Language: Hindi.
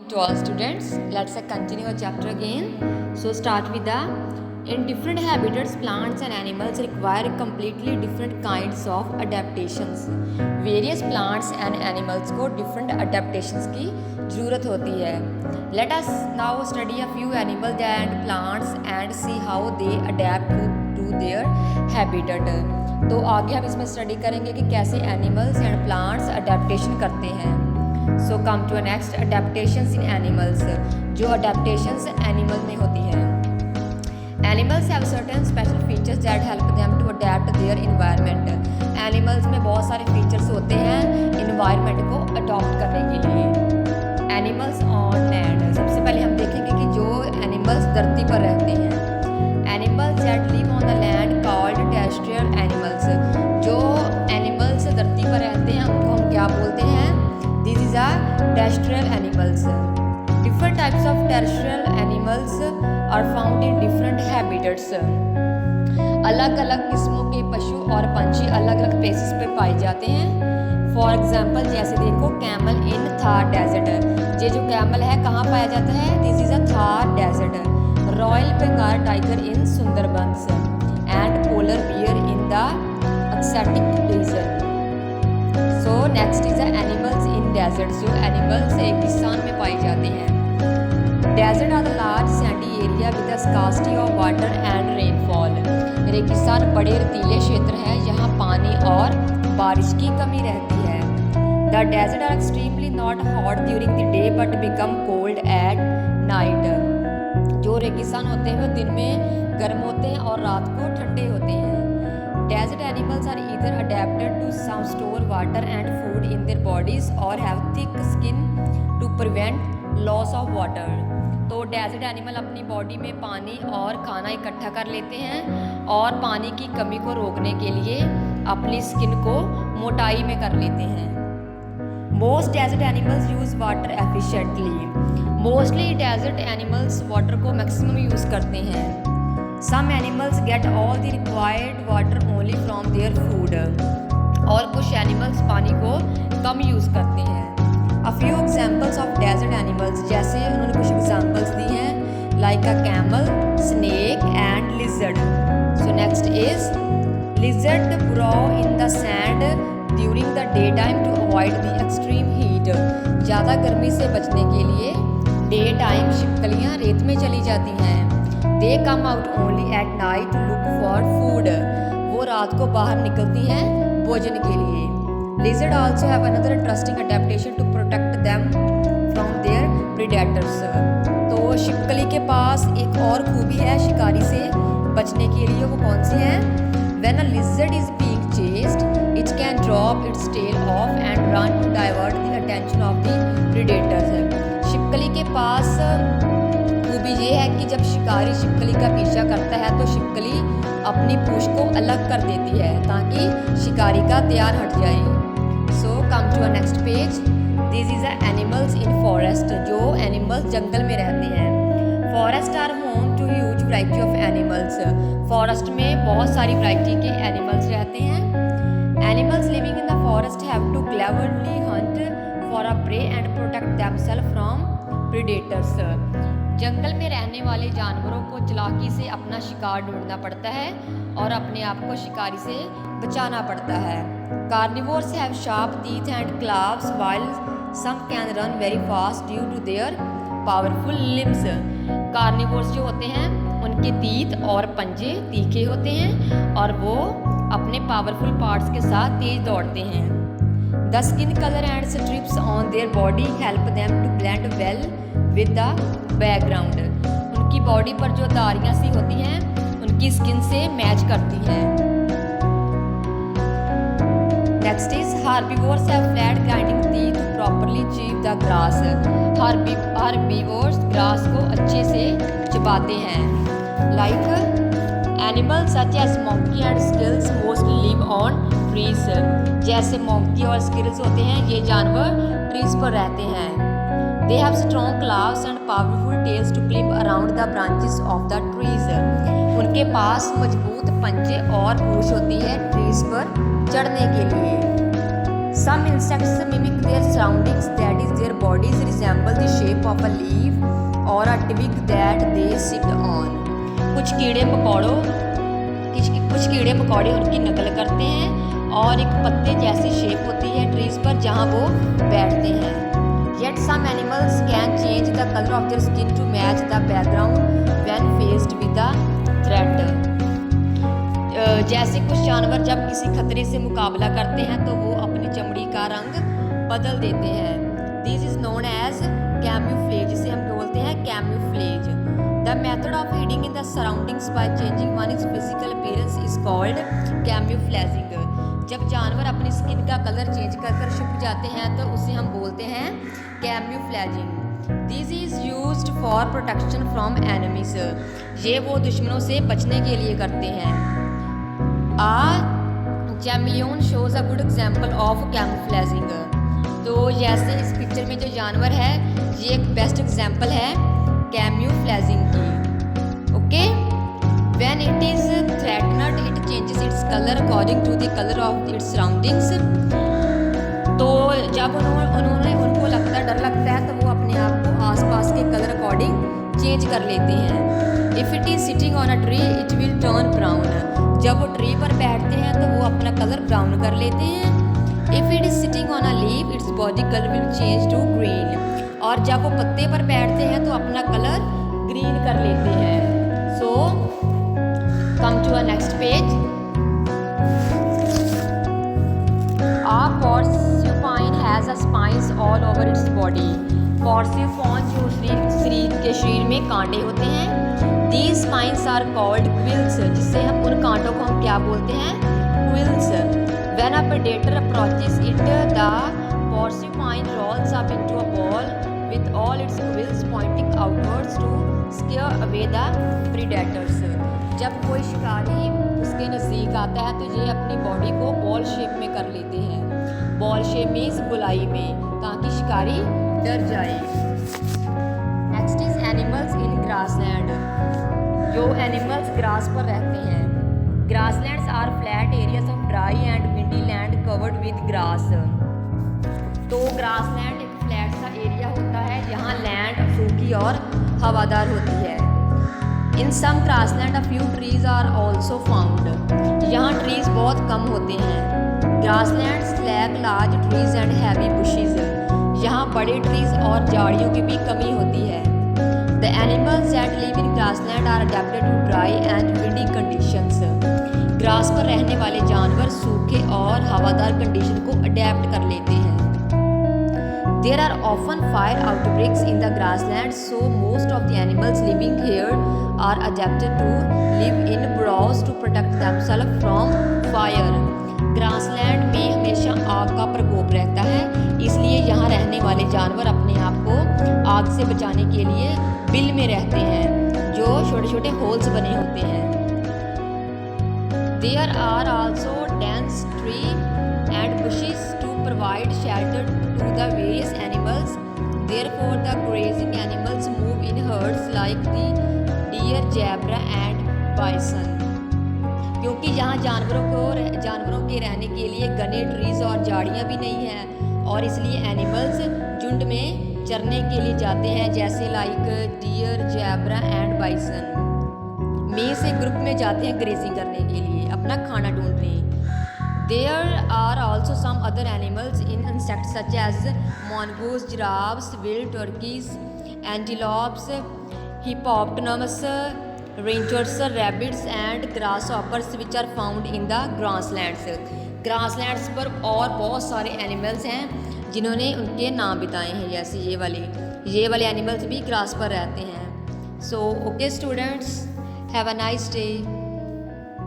To all students, let's continue our chapter again. So start with the in different habitats, plants and animals require completely different kinds of adaptations. Various plants and animals को different adaptations की ज़रूरत होती है. Let us now study a few animals and plants and see how they adapt to their habitat. तो आगे हम इसमें स्टडी करेंगे कि कैसे एनिमल्स एंड प्लांट्स अडेप्टेशन करते हैं. So come to next adaptations in animals. जो अडेप्टेशंस एनिमल में होती है. Animals have certain special features that help them to adapt their environment. Animals में बहुत सारे फीचर्स होते हैं इन्वायरमेंट को अडॉप्ट करने के लिए. Animals on land. सबसे पहले हम देखेंगे कि जो एनिमल्स धरती पर रहते हैं. Animals that live on the land called terrestrial animals. जो एनिमल्स धरती पर रहते हैं उनको हम क्या बोलते हैं? This is a terrestrial animals. Different types of terrestrial animals are found in different habitats. अलग अलग किस्मों के पशु और पंछी अलग अलग प्लेसेस पर पाए जाते हैं. फॉर एग्जाम्पल जैसे देखो कैमल इन थार डेजर्ट. ये जो कैमल है कहाँ पाया जाता है? This is a Thar desert. Royal Bengal tiger in Sundarbans and polar bear in the Arctic region. So next is animals in desert. जो एनिमल्स रेगिस्तान में पाए जाते हैं. Desert are the large sandy area with scarcity of water and rainfall. रेगिस्तान बड़े रेतीले क्षेत्र हैं जहाँ पानी और बारिश की कमी रहती है. The desert are extremely not hot during the day but become cold at night. जो रेगिस्तान होते हैं वो दिन में गर्म होते हैं और रात को ठंडे होते हैं. Desert animals are either adapted to some store water and food in their bodies or have thick skin to prevent loss of water. तो डेजर्ट एनिमल अपनी बॉडी में पानी और खाना इकट्ठा कर लेते हैं और पानी की कमी को रोकने के लिए अपनी स्किन को मोटाई में कर लेते हैं. Most desert animals use water efficiently. Mostly desert animals water को मैक्सिमम यूज़ करते हैं. Some animals get all the required water only from their food. और कुछ एनिमल्स पानी को कम यूज़ करते हैं. A few examples of desert animals. जैसे उन्होंने कुछ एग्जाम्पल्स दी हैं like a camel, snake and lizard. So next is lizard burrow in the sand during the day time to avoid the extreme heat. ज़्यादा गर्मी से बचने के लिए डे टाइम छिपकलियाँ रेत में चली जाती हैं. They come out only at night to look for food. वो रात को बाहर निकलती हैं भोजन के लिए. Lizard also have another interesting adaptation to protect them from their predators. तो छिपकली के पास एक और खूबी है शिकारी से बचने के लिए. वो कौन सी है? When a lizard is being chased it can drop its tail off and run to divert the attention of the predators. छिपकली के पास खूबी ये है कि जब शिकारी छिपकली का पीछा करता है तो छिपकली अपनी पूंछ को अलग कर देती है ताकि शिकारी का ध्यान हट जाए. So come to a next page. This is a animals in forest. जो एनिमल्स जंगल में रहते हैं. Forest are home to huge variety of animals. Forest में बहुत सारी वैरायटी के एनिमल्स रहते हैं. Animals living in the forest have to cleverly hunt for a prey and protect themselves from predators. जंगल में रहने वाले जानवरों को चालाकी से अपना शिकार ढूंढना पड़ता है और अपने आप को शिकारी से बचाना पड़ता है. Carnivores have sharp teeth and claws while some can run very fast due to their powerful limbs. Carnivores जो होते हैं उनके तीत और पंजे तीखे होते हैं और वो अपने पावरफुल पार्ट्स के साथ तेज दौड़ते हैं. The skin colour and stripes on their body help them to blend well with the background. उनकी बॉडी पर जो धारियाँ सी होती हैं उनकी स्किन से मैच करती हैं. Next is herbivores have flat grinding teeth to properly chew the grass. Herbivores grass को अच्छे से चबाते हैं. Like animals such as monkey and squirrels mostly live on trees. जैसे मोंकी और स्किल्स होते हैं ये जानवर ट्रीज पर रहते हैं. They have strong claws and powerful tails to climb around the branches of the trees. उनके पास मजबूत पंजे और पूंछ होती है ट्रीज पर चढ़ने के लिए. Some insects mimic their surroundings, that is, their bodies resemble the shape of a leaf or a twig that they sit on. कुछ कीड़े मकोड़े उनकी नकल करते हैं और एक पत्ते जैसी शेप होती है ट्रीज पर जहाँ वो बैठते हैं. Yet some animals can change the color of their skin to match the background when faced with a threat. जैसे कुछ जानवर जब किसी खतरे से मुकाबला करते हैं तो वो अपनी चमड़ी का रंग बदल देते हैं. This is known as camouflage, जिसे हम बोलते हैं camouflage. The method of hiding in the surroundings by changing one is physical appearance is called camouflaging. जब जानवर अपनी स्किन का कलर चेंज कर छुप जाते हैं तो उसे हम बोलते हैं camouflaging. This is used for protection from enemies. ये वो दुश्मनों से बचने के लिए करते हैं. Chameleon shows a good example of camouflaging. तो जैसे इस पिक्चर में जो जानवर है ये एक बेस्ट एग्जाम्पल है कैमोफ्लेजिंग की. Okay, when it is threatened it changes its colour according to the colour of its surroundings. तो जब उनको डर लगता है तो वो अपने आप को आसपास के कलर अकॉर्डिंग चेंज कर लेते हैं. If it is sitting on a tree it will turn brown. जब वो ट्री पर बैठते हैं तो वो अपना कलर ब्राउन कर लेते हैं. If it is sitting on a leaf its body colour will change to green. और जब वो पत्ते पर बैठते हैं तो अपना कलर ग्रीन कर लेते हैं. So come to a next page. A porcupine has a spines all over its body. Porcupine जो शरीर में कांटे होते हैं. These spines are called quills, जिससे हम उन कांटों को हम क्या बोलते हैं, quills. When a predator approaches it, the porcupine rolls up into a ball with all its quills pointing outwards to scare away the predators. जब कोई शिकारी उसके नज़दीक आता है तो ये अपनी बॉडी को बॉल शेप में कर लेते हैं. बॉल शेप मीन्स गोलाई में, ताकि शिकारी डर जाए. Next is animals in grassland. जो एनिमल्स ग्रास पर रहते हैं. Grasslands are flat areas of dry and windy land covered with grass. तो ग्रासलैंड एक फ्लैट सा एरिया होता है जहाँ लैंड सूखी और हवादार होती है. In some grassland a few trees are also found. यहाँ ट्रीज बहुत कम होते हैं. Grasslands lack large trees and heavy bushes. यहाँ बड़े ट्रीज और झाड़ियों की भी कमी होती है. The animals that live in grassland are adapted to dry and windy conditions. Grass पर रहने वाले जानवर सूखे और हवादार कंडीशन को अडेप्ट कर लेते हैं. There are often fire outbreaks in the grasslands, so most of the animals living here are adapted to live in burrows to protect themselves from fire. Grassland में हमेशा आग का प्रकोप रहता है, इसलिए यहाँ रहने वाले जानवर अपने आप को आग से बचाने के लिए बिल में रहते हैं, जो छोटे छोटे होल्स बने होते हैं. There are also dense tree and bushes to provide shelter to the various animals. Therefore, the grazing animals move in herds like the deer, zebra and bison. क्योंकि यहाँ जानवरों के रहने के लिए घने ट्रीज और झाड़ियाँ भी नहीं हैं और इसलिए एनिमल्स झुंड में चरने के लिए जाते हैं, जैसे like deer, zebra and bison. Means एक ग्रुप में जाते हैं ग्रेजिंग करने के लिए, अपना खाना ढूंढने. There are also some other animals in insects such as mongoose, giraffes, wild turkeys, antelopes, hippopotamus, rhinoceros, rabbits and grasshoppers which are found in the grasslands. Grasslands पर और बहुत सारे एनिमल्स हैं जिन्होंने उनके नाम बताए हैं, जैसे ये वाले एनिमल्स भी ग्रास पर रहते हैं. So okay students, have a nice day.